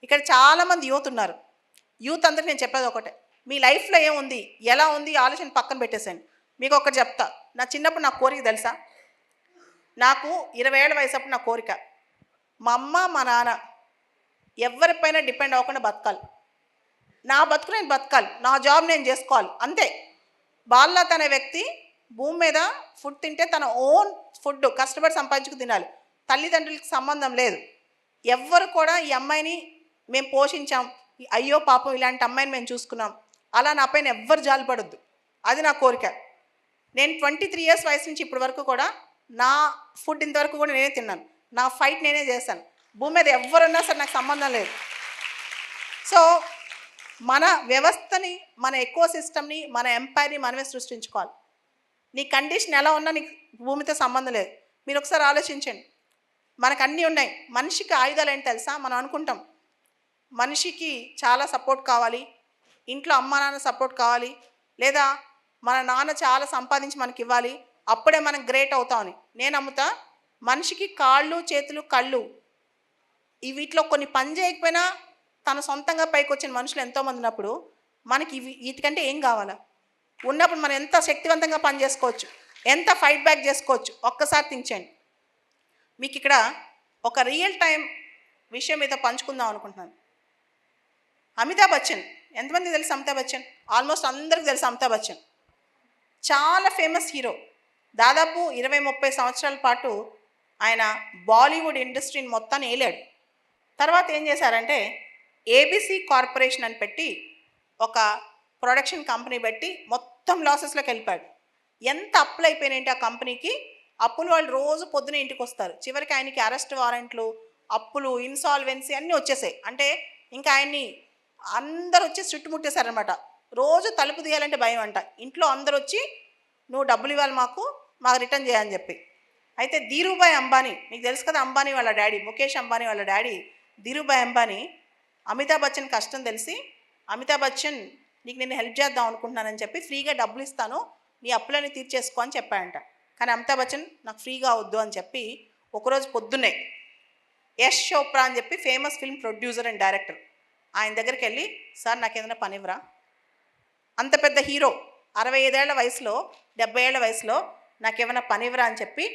ఇక్కడ చాలామంది యూత్ ఉన్నారు. యూత్ అందరికి నేను చెప్పేది ఒకటే, మీ లైఫ్లో ఏముంది, ఎలా ఉంది ఆలోచన పక్కన పెట్టేసాను. మీకు ఒకటి చెప్తా, నా చిన్నప్పుడు నా కోరిక తెలుసా? నాకు 20 ఏళ్ళ వయసు అప్పుడు నా కోరిక, మా అమ్మ మా నాన్న ఎవరిపైన డిపెండ్ అవ్వకుండా బతకాలి. నా బతుకు నేను బతకాలి, నా జాబ్ నేను చేసుకోవాలి, అంతే. బాలనాథ్ అనే వ్యక్తి భూమి మీద ఫుడ్ తింటే తన ఓన్ ఫుడ్ కష్టపడి సంపాదించుకు తినాలి, తల్లిదండ్రులకి సంబంధం లేదు. ఎవ్వరు కూడా ఈ అమ్మాయిని మేము పోషించాం, అయ్యో పాపం ఇలాంటి అమ్మాయిని మేము చూసుకున్నాం, అలా నా పైన ఎవ్వరు జాలిపడొద్దు, అది నా కోరిక. నేను 23 ఇయర్స్ వయసు నుంచి ఇప్పటి వరకు కూడా నా ఫుడ్ ఇంతవరకు కూడా నేనే తిన్నాను, నా ఫైట్ నేనే చేశాను. భూమి మీద ఎవరున్నా సరే నాకు సంబంధం లేదు. సో మన వ్యవస్థని, మన ఎకో సిస్టమ్ని, మన ఎంపైర్ని మనమే సృష్టించుకోవాలి. నీ కండిషన్ ఎలా ఉన్నా నీకు భూమితో సంబంధం లేదు. మీరు ఒకసారి ఆలోచించండి, మనకు అన్నీ ఉన్నాయి. మనిషికి ఆయుధాలు ఏంటి తెలుసా? మనం అనుకుంటాం మనిషికి చాలా సపోర్ట్ కావాలి, ఇంట్లో అమ్మ నాన్న సపోర్ట్ కావాలి, లేదా మన నాన్న చాలా సంపాదించి మనకి ఇవ్వాలి, అప్పుడే మనం గ్రేట్ అవుతామని. నేను నమ్ముతా, మనిషికి కాళ్ళు చేతులు కళ్ళు వీటిలో కొన్ని పని చేయకపోయినా తన సొంతంగా పైకి వచ్చిన మనుషులు ఎంతోమంది ఉన్నప్పుడు మనకి వీటికంటే ఏం కావాలా? ఉన్నప్పుడు మనం ఎంత శక్తివంతంగా పని చేసుకోవచ్చు, ఎంత ఫైట్ బ్యాక్ చేసుకోవచ్చు, ఒక్కసారి థింక్ చేయండి. మీకు ఇక్కడ ఒక రియల్ టైం విషయం మీద పంచుకుందాం అనుకుంటున్నాను. అమితాబ్ బచ్చన్, ఎంతమంది తెలుసు అమితాబ్ బచ్చన్? ఆల్మోస్ట్ అందరికీ తెలుసు అమితాబ్ బచ్చన్. చాలా ఫేమస్ హీరో. దాదాపు 20-30 సంవత్సరాల పాటు ఆయన బాలీవుడ్ ఇండస్ట్రీని మొత్తాన్ని ఏలాడు. తర్వాత ఏం చేశారంటే ఏబీసీ కార్పొరేషన్ అని పెట్టి ఒక ప్రొడక్షన్ కంపెనీ పెట్టి మొత్తం లాసెస్లోకి వెళ్ళిపోయాడు. ఎంత అప్పులు అయిపోయినాయంటే ఆ కంపెనీకి, అప్పులు వాళ్ళు రోజు పొద్దున ఇంటికి వస్తారు. చివరికి ఆయనకి అరెస్ట్ వారెంట్లు, అప్పులు, ఇన్సాల్వెన్సీ అన్నీ వచ్చేసాయి. అంటే ఇంకా ఆయన్ని అందరు వచ్చి చుట్టుముట్టేశారనమాట. రోజు తలుపు తీయాలంటే భయం అంట. ఇంట్లో అందరు వచ్చి నువ్వు డబ్బులు ఇవ్వాలి, మాకు రిటర్న్ చేయని చెప్పి. అయితే ధీరుభాయ్ అంబానీ, మీకు తెలుసు కదా, అంబానీ వాళ్ళ డాడీ, ముఖేష్ అంబానీ వాళ్ళ డాడీ ధీరుభాయ్ అంబానీ అమితాబ్ బచ్చన్ కష్టం తెలిసి, అమితాబ్ బచ్చన్ నీకు నేను హెల్ప్ చేద్దాం అనుకుంటున్నానని చెప్పి ఫ్రీగా డబ్బులు ఇస్తాను, నీ అప్పులని తీర్చేసుకో అని చెప్పాడంట. కానీ అమితాబ్ బచ్చన్ నాకు ఫ్రీగా అవద్దు అని చెప్పి ఒకరోజు పొద్దున్నే యష్ చోప్రా అని చెప్పి famous film producer and director, ఆయన దగ్గరికి వెళ్ళి, సార్ నాకు ఏదైనా పని ఇవ్వరా? అంత పెద్ద హీరో 65 ఏళ్ల వయసులో, 70 ఏళ్ల వయసులో నాకేమైనా పని ఇవ్వరా అని చెప్పి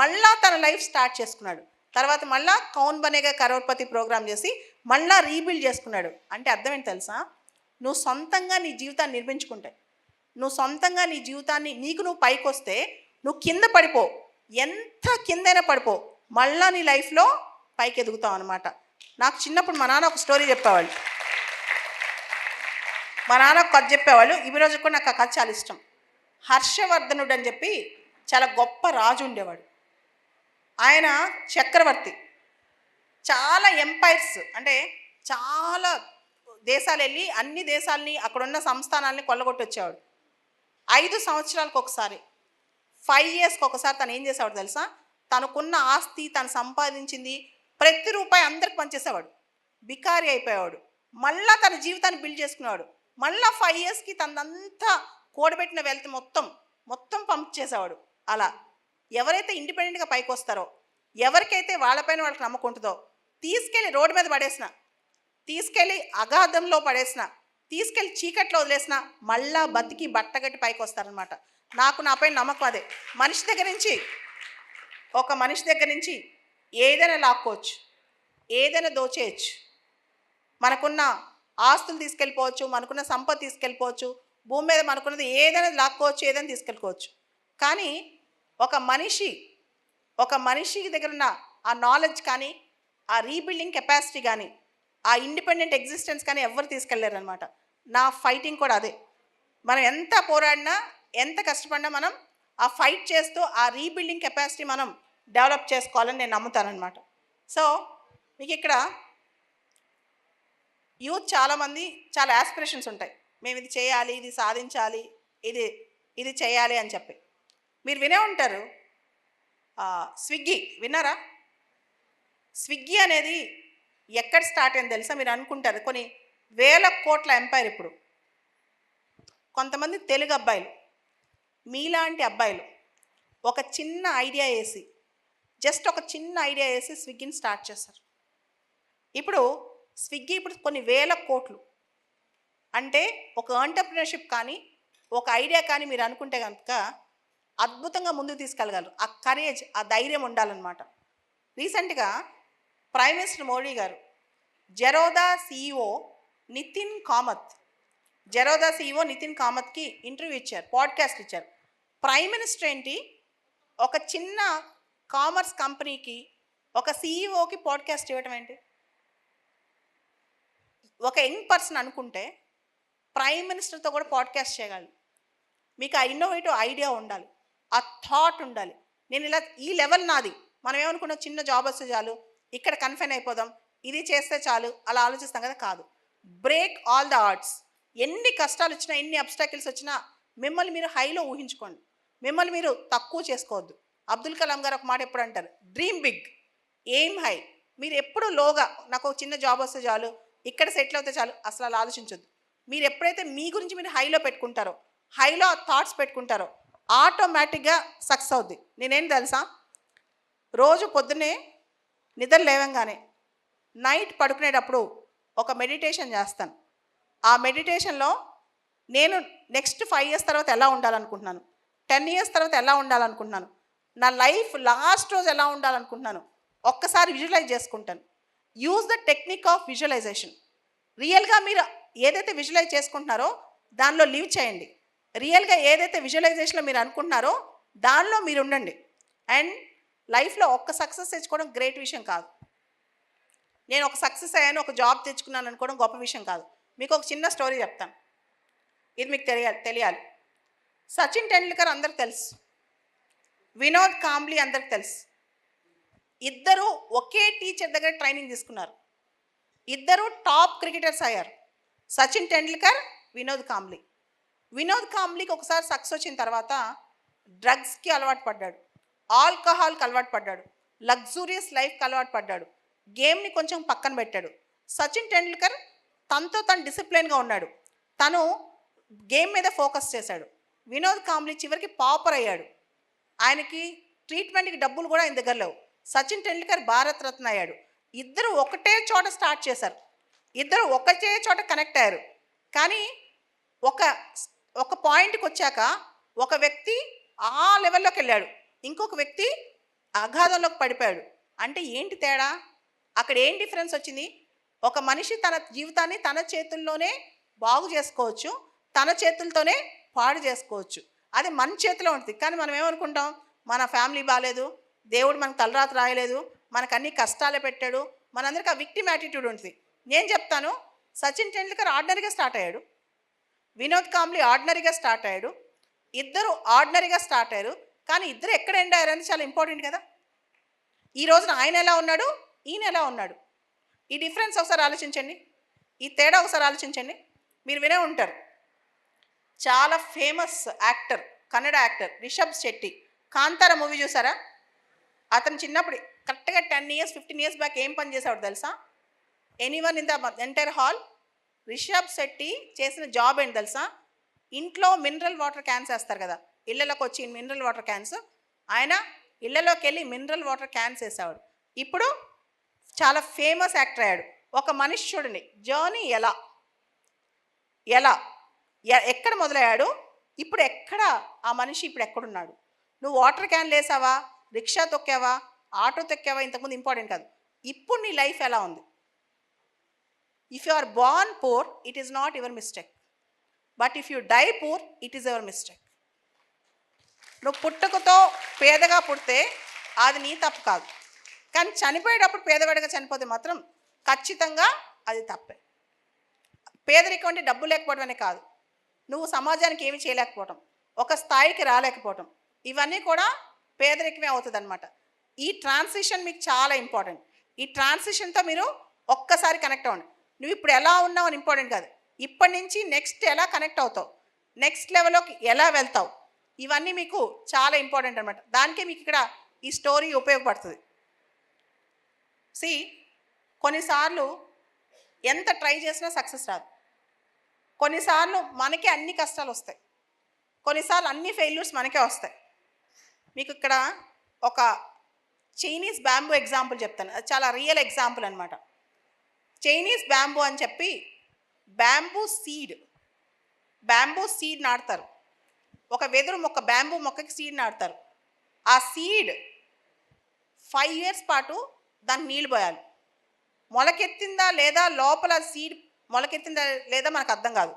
మళ్ళా తన లైఫ్ స్టార్ట్ చేసుకున్నాడు. తర్వాత మళ్ళా కౌన్ బనేగా కరోడ్పతి ప్రోగ్రామ్ చేసి మళ్ళా రీబిల్డ్ చేసుకున్నాడు. అంటే అర్థం ఏంటి తెలుసా? నువ్వు సొంతంగా నీ జీవితాన్ని నిర్మించుకుంటే, నువ్వు సొంతంగా నీ జీవితాన్ని, నీకు నువ్వు పైకి వస్తే, నువ్వు కింద పడిపో, ఎంత కిందైనా పడిపో, మళ్ళా నీ లైఫ్లో పైకి ఎదుగుతావు అనమాట. నాకు చిన్నప్పుడు మా నాన్న ఒక స్టోరీ చెప్పేవాళ్ళు, మా నాన్న ఒక కథ చెప్పేవాళ్ళు. ఈ రోజు కూడా నాకు ఆ కథ చాలా ఇష్టం. హర్షవర్ధనుడు అని చెప్పి చాలా గొప్ప రాజు ఉండేవాడు. ఆయన చక్రవర్తి, చాలా ఎంపైర్స్, అంటే చాలా దేశాలు వెళ్ళి అన్ని దేశాలని, అక్కడున్న సంస్థానాలని కొల్లగొట్టి వచ్చేవాడు. 5 సంవత్సరాలకు ఒకసారి, 5 ఇయర్స్కి ఒకసారి తను ఏం చేసేవాడు తెలుసా? తనకున్న ఆస్తి, తను సంపాదించింది ప్రతి రూపాయి అందరికి పనిచేసేవాడు. బికారి అయిపోయేవాడు. మళ్ళా తన జీవితాన్ని బిల్డ్ చేసుకునేవాడు. మళ్ళీ 5 ఇయర్స్కి తనంతా కూడబెట్టిన వెల్త్ మొత్తం పంప్ చేసేవాడు. అలా ఎవరైతే ఇండిపెండెంట్గా పైకి వస్తారో, ఎవరికైతే వాళ్ళపైన వాళ్ళకి నమ్మకం ఉంటుందో, తీసుకెళ్ళి రోడ్డు మీద పడేసిన, తీసుకెళ్ళి అగాధంలో పడేసిన, తీసుకెళ్ళి చీకట్లో వదిలేసిన, మళ్ళా బతికి బట్టగట్టి పైకి వస్తారనమాట. నాకు నాపైన నమ్మకం అదే. ఒక మనిషి దగ్గర నుంచి ఏదైనా లాక్కోవచ్చు, ఏదైనా దోచేయచ్చు. మనకున్న ఆస్తులు తీసుకెళ్ళిపోవచ్చు, మనకున్న సంపద తీసుకెళ్ళిపోవచ్చు, భూమి మీద మనకున్నది ఏదైనా లాక్కోవచ్చు, ఏదైనా తీసుకెళ్ళిపోవచ్చు. కానీ ఒక మనిషి దగ్గర ఉన్న ఆ నాలెడ్జ్ కానీ, ఆ రీబిల్డింగ్ కెపాసిటీ కానీ, ఆ ఇండిపెండెంట్ ఎగ్జిస్టెన్స్ కానీ ఎవరు తీసుకెళ్ళలేరు అనమాట. నా ఫైటింగ్ కూడా అదే. మనం ఎంత పోరాడినా, ఎంత కష్టపడినా, మనం ఆ ఫైట్ చేస్తూ ఆ రీబిల్డింగ్ కెపాసిటీ మనం డెవలప్ చేసుకోవాలని నేను నమ్ముతానమాట. సో మీకు ఇక్కడ యూత్ చాలామంది చాలా యాస్పిరేషన్స్ ఉంటాయి, మేము ఇది చేయాలి, ఇది సాధించాలి, ఇది చేయాలి అని చెప్పి. మీరు వినే ఉంటారు, స్విగ్గీ విన్నారా? స్విగ్గీ అనేది ఎక్కడ స్టార్ట్ అయింది తెలుసా? మీరు అనుకుంటారు కొన్ని వేల కోట్ల ఎంపైర్. ఇప్పుడు కొంతమంది తెలుగు అబ్బాయిలు, మీలాంటి అబ్బాయిలు ఒక చిన్న ఐడియా వేసి, జస్ట్ ఒక చిన్న ఐడియా వేసి స్విగ్గీని స్టార్ట్ చేస్తారు. ఇప్పుడు స్విగ్గీ ఇప్పుడు కొన్ని వేల కోట్లు. అంటే ఒక ఎంటర్‌ప్రెన్యూర్‌షిప్ కానీ, ఒక ఐడియా కానీ మీరు అనుకుంటే గనుక అద్భుతంగా ముందుకు తీసుకెళ్ళగలరు. ఆ కరేజ్, ఆ ధైర్యం ఉండాలన్నమాట. రీసెంట్‌గా ప్రైమ్ మినిస్టర్ మోడీ గారు జెరోదా సీఈఓ నితిన్ కామత్ నితిన్ కామత్‌కి ఇంటర్వ్యూ ఇచ్చారు, పాడ్‌కాస్ట్ ఇచ్చారు. ప్రైమ్ మినిస్టర్ ఏంటి, ఒక చిన్న కామర్స్ కంపెనీకి ఒక సీఈఓకి పాడ్‌కాస్ట్ ఇవ్వటం ఏంటి? ఒక యంగ్ పర్సన్ అనుకుంటే ప్రైమ్ మినిస్టర్తో కూడా పాడ్‌కాస్ట్ చేయగలరు. మీకు ఆ ఇన్నోవేటివ్ ఐడియా ఉండాలి, ఆ థాట్ ఉండాలి. నేను ఇలా ఈ లెవెల్ నాది. మనం ఏమనుకున్నాం, చిన్న జాబ్ వస్తే చాలు, ఇక్కడ కన్ఫైన్ అయిపోదాం, ఇది చేస్తే చాలు, అలా ఆలోచిస్తాం కదా. కాదు, బ్రేక్ ఆల్ ద ఆర్ట్స్. ఎన్ని కష్టాలు వచ్చినా, ఎన్ని అబ్స్టాకిల్స్ వచ్చినా మిమ్మల్ని మీరు హైలో ఊహించుకోండి, మిమ్మల్ని మీరు తక్కువ చేసుకోవద్దు. అబ్దుల్ కలాం గారు ఒక మాట ఎప్పుడు అంటారు, డ్రీమ్ బిగ్, ఎయిమ్ హై. మీరు ఎప్పుడు లోగా నాకు ఒక చిన్న జాబ్ వస్తే చాలు, ఇక్కడ సెటిల్ అవుతే చాలు, అసలు అలా ఆలోచించొద్దు. మీరు ఎప్పుడైతే మీ గురించి మీరు హైలో పెట్టుకుంటారో, హైలో ఆ థాట్స్ పెట్టుకుంటారో ఆటోమేటిక్గా సక్సెస్ అవుద్ది. నేనేం తెలుసా, రోజు పొద్దున్నే నిద్ర లేవంగానే నైట్ పడుకునేటప్పుడు ఒక మెడిటేషన్ చేస్తాను. ఆ మెడిటేషన్లో నేను నెక్స్ట్ 5 years తర్వాత ఎలా ఉండాలనుకుంటున్నాను, 10 years తర్వాత ఎలా ఉండాలనుకుంటున్నాను, నా లైఫ్ లాస్ట్ రోజు ఎలా ఉండాలనుకుంటున్నాను, ఒక్కసారి విజువలైజ్ చేసుకుంటాను. Use the technique of visualisation. రియల్గా మీరు ఏదైతే విజువలైజ్ చేసుకుంటున్నారో దానిలో లివ్ చేయండి. రియల్గా ఏదైతే విజువలైజేషన్లో మీరు అనుకుంటున్నారో దానిలో మీరు ఉండండి. అండ్ లైఫ్లో ఒక్క సక్సెస్ తెచ్చుకోవడం గ్రేట్ విషయం కాదు. నేను ఒక సక్సెస్ అయ్యాను, ఒక జాబ్ తెచ్చుకున్నాను అనుకోవడం గొప్ప విషయం కాదు. మీకు ఒక చిన్న స్టోరీ చెప్తాను, ఇది మీకు తెలియాలి. సచిన్ టెండూల్కర్ అందరికి తెలుసు, వినోద్ కాంబ్లీ అందరికి తెలుసు. ఇద్దరు ఒకే టీచర్ దగ్గర ట్రైనింగ్ తీసుకున్నారు. ఇద్దరు టాప్ క్రికెటర్స్ అయ్యారు, సచిన్ టెండూల్కర్, వినోద్ కాంబ్లీ. వినోద్ కాంబ్లీకి ఒకసారి సక్సెస్ వచ్చిన తర్వాత డ్రగ్స్కి అలవాటు పడ్డాడు, ఆల్కహాల్కి అలవాటు పడ్డాడు, లగ్జూరియస్ లైఫ్కి అలవాటు పడ్డాడు, గేమ్ని కొంచెం పక్కన పెట్టాడు. సచిన్ టెండూల్కర్ తనతో తను డిసిప్లిన్గా ఉన్నాడు, తను గేమ్ మీద ఫోకస్ చేశాడు. వినోద్ కాంబ్లీ చివరికి పాపర్ అయ్యాడు, ఆయనకి ట్రీట్మెంట్కి డబ్బులు కూడా ఆయన దగ్గర లేవు. సచిన్ టెండూల్కర్ భారత్ రత్న అయ్యాడు. ఇద్దరు ఒకటే చోట స్టార్ట్ చేశారు, ఇద్దరు ఒకటే చోట కనెక్ట్ అయ్యారు. కానీ ఒక పాయింట్కి వచ్చాక ఒక వ్యక్తి ఆ లెవెల్లోకి వెళ్ళాడు, ఇంకొక వ్యక్తి అగాధంలోకి పడిపోయాడు. అంటే ఏంటి తేడా, అక్కడ ఏం డిఫరెన్స్ వచ్చింది? ఒక మనిషి తన జీవితాన్ని తన చేతుల్లోనే బాగు చేసుకోవచ్చు, తన చేతులతోనే పాడు చేసుకోవచ్చు. అది మన చేతిలో ఉంటుంది. కానీ మనం ఏమనుకుంటాం, మన ఫ్యామిలీ బాగాలేదు, దేవుడు మనకు తలరాత రాయలేదు, మనకు అన్ని కష్టాలే పెట్టాడు, మనందరికీ ఆ విక్టిమ్ యాటిట్యూడ్ ఉంటుంది. నేను చెప్తాను, సచిన్ టెండూల్కర్ ఆర్డినరీగా స్టార్ట్ అయ్యాడు, వినోద్ కాంబ్లీ ఆర్డినరీగా స్టార్ట్ అయ్యాడు. ఇద్దరు ఆర్డినరీగా స్టార్ట్ అయ్యారు, కానీ ఇద్దరు ఎక్కడ ఎండ్ అయ్యారని చాలా ఇంపార్టెంట్ కదా. ఈ రోజున ఆయన ఎలా ఉన్నాడు, ఈయన ఎలా ఉన్నాడు, ఈ డిఫరెన్స్ ఒకసారి ఆలోచించండి, ఈ తేడా ఒకసారి ఆలోచించండి. మీరు వినే ఉంటారు, చాలా famous actor, Kannada actor Rishab Shetty. Kantara movie చూసారా? అతను చిన్నప్పుడు కరెక్ట్గా 10 years 15 years బ్యాక్ ఏం పని చేసేవాడు తెలుసా? Anyone in the entire hall, Rishab Shetty చేసిన జాబ్ ఏంటి తెలుసా? ఇంట్లో మినరల్ వాటర్ క్యాన్స్ వేస్తారు కదా, ఇళ్ళలోకి వచ్చి మినరల్ వాటర్ క్యాన్స్, ఆయన ఇళ్ళలోకి వెళ్ళి మినరల్ వాటర్ క్యాన్స్ వేసేవాడు. ఇప్పుడు చాలా ఫేమస్ యాక్టర్ అయ్యాడు. ఒక మనిషి చూడండి జర్నీ ఎక్కడ మొదలయ్యాడు, ఇప్పుడు ఎక్కడ ఆ మనిషి ఇప్పుడు ఎక్కడున్నాడు. నువ్వు వాటర్ క్యాన్ వేసావా, రిక్షా తొక్కావా, ఆటో తొక్కావా, ఇంతకుముందు ఇంపార్టెంట్ కాదు, ఇప్పుడు నీ లైఫ్ ఎలా ఉంది. If you are born poor, it is not your mistake, but if you die poor, it is your mistake. నువ్వు పుట్టుకతో పేదగా పుడితే అది నీ తప్పు కాదు, కానీ చనిపోయేటప్పుడు పేదవాడిగా చనిపోతే మాత్రం ఖచ్చితంగా అది తప్పే. పేదరికం అంటే డబ్బు లేకపోవడం అనే కాదు, నువ్వు సమాజానికి ఏమి చేయలేకపోవటం, ఒక స్థాయికి రాలేకపోవటం, ఇవన్నీ కూడా పేదరికమే అవుతుంది అనమాట. ఈ ట్రాన్సిషన్ మీకు చాలా ఇంపార్టెంట్. ఈ ట్రాన్సిషన్తో మీరు ఒక్కసారి కనెక్ట్ అవ్వండి. నువ్వు ఇప్పుడు ఎలా ఉన్నావు అని ఇంపార్టెంట్ కాదు, ఇప్పటి నుంచి నెక్స్ట్ ఎలా కనెక్ట్ అవుతావు, నెక్స్ట్ లెవెల్లోకి ఎలా వెళ్తావు, ఇవన్నీ మీకు చాలా ఇంపార్టెంట్ అనమాట. దానికే మీకు ఇక్కడ ఈ స్టోరీ ఉపయోగపడుతుంది. కొన్నిసార్లు ఎంత ట్రై చేసినా సక్సెస్ రాదు, కొన్నిసార్లు మనకే అన్ని కష్టాలు వస్తాయి, కొన్నిసార్లు అన్ని ఫెయిల్యూర్స్ మనకే వస్తాయి. మీకు ఇక్కడ ఒక చైనీస్ బ్యాంబూ ఎగ్జాంపుల్ చెప్తాను, అది చాలా రియల్ ఎగ్జాంపుల్ అనమాట. చైనీస్ బ్యాంబూ అని చెప్పి బ్యాంబూ సీడ్ నాటుతారు. ఒక వెదురు మొక్క, బ్యాంబూ మొక్కకి సీడ్ నాటుతారు. ఆ సీడ్ 5 years పాటు దానికి నీళ్ళు పోయాలి. మొలకెత్తిందా లేదా, లోపల సీడ్ మొలకెత్తిందా లేదా మనకు అర్థం కాదు.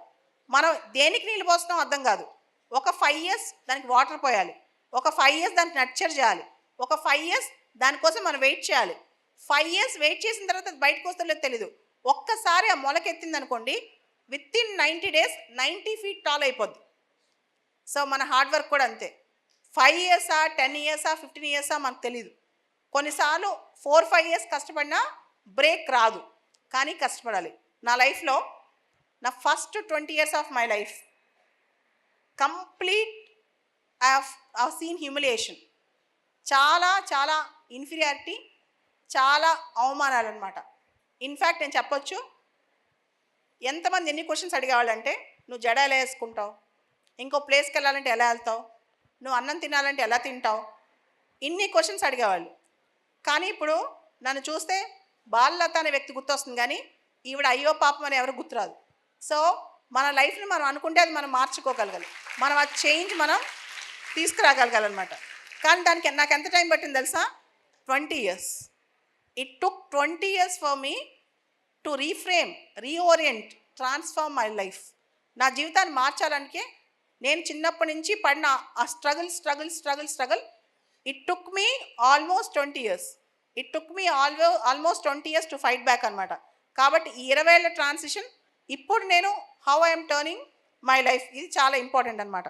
మనం దేనికి నీళ్ళు పోస్తున్నాం అర్థం కాదు. ఒక 5 years దానికి వాటర్ పోయాలి, ఒక 5 years దానికి నర్చర్ చేయాలి, ఒక 5 years దానికోసం మనం వెయిట్ చేయాలి. 5 years వెయిట్ చేసిన తర్వాత అది బయటకు వస్తుందో తెలీదు. ఒక్కసారి ఆ మొలకెత్తింది అనుకోండి, వితిన్ 90 days 90 feet టాల్ అయిపోద్ది. సో మన హార్డ్ వర్క్ కూడా అంతే. 5 years 10 years 15 years మనకు తెలీదు. కొన్నిసార్లు 4-5 years కష్టపడినా బ్రేక్ రాదు, కానీ కష్టపడాలి. నా లైఫ్లో నా first 20 years of my life complete I have seen humiliation. చాలా చాలా ఇన్ఫీరియారిటీ, చాలా అవమానాలు అనమాట. ఇన్ఫ్యాక్ట్ నేను చెప్పొచ్చు, ఎంతమంది ఎన్ని క్వశ్చన్స్ అడిగేవాళ్ళంటే, నువ్వు జడ ఎలా వేసుకుంటావు, ఇంకో ప్లేస్కి వెళ్ళాలంటే ఎలా వెళ్తావు, నువ్వు అన్నం తినాలంటే ఎలా తింటావు, ఇన్ని క్వశ్చన్స్ అడిగేవాళ్ళు. కానీ ఇప్పుడు నన్ను చూస్తే బాలలత అనే వ్యక్తి గుర్తొస్తుంది, కానీ ఈవిడ అయ్యో పాపం అని ఎవరు గుర్తురాదు. సో మన లైఫ్ని మనం అనుకుంటే అది మనం మార్చుకోగలగాలి, మనం ఆ చేంజ్ మనం తీసుకురాగలగాలన్నమాట. కానీ దానికి నాకు ఎంత టైం పట్టింది తెలుసా? 20 years. It took 20 years for me to reframe, reorient, transform my life. నా జీవితాన్ని మార్చాలనికే నేను చిన్నప్పటి నుంచి పడిన ఆ struggle it took me almost 20 years. It took me almost 20 years to fight back అనమాట. కాబట్టి ఈ 20 ఏళ్ళ ట్రాన్సిషన్, ఇప్పుడు నేను how I'm turning my life, ఇది చాలా ఇంపార్టెంట్ అనమాట.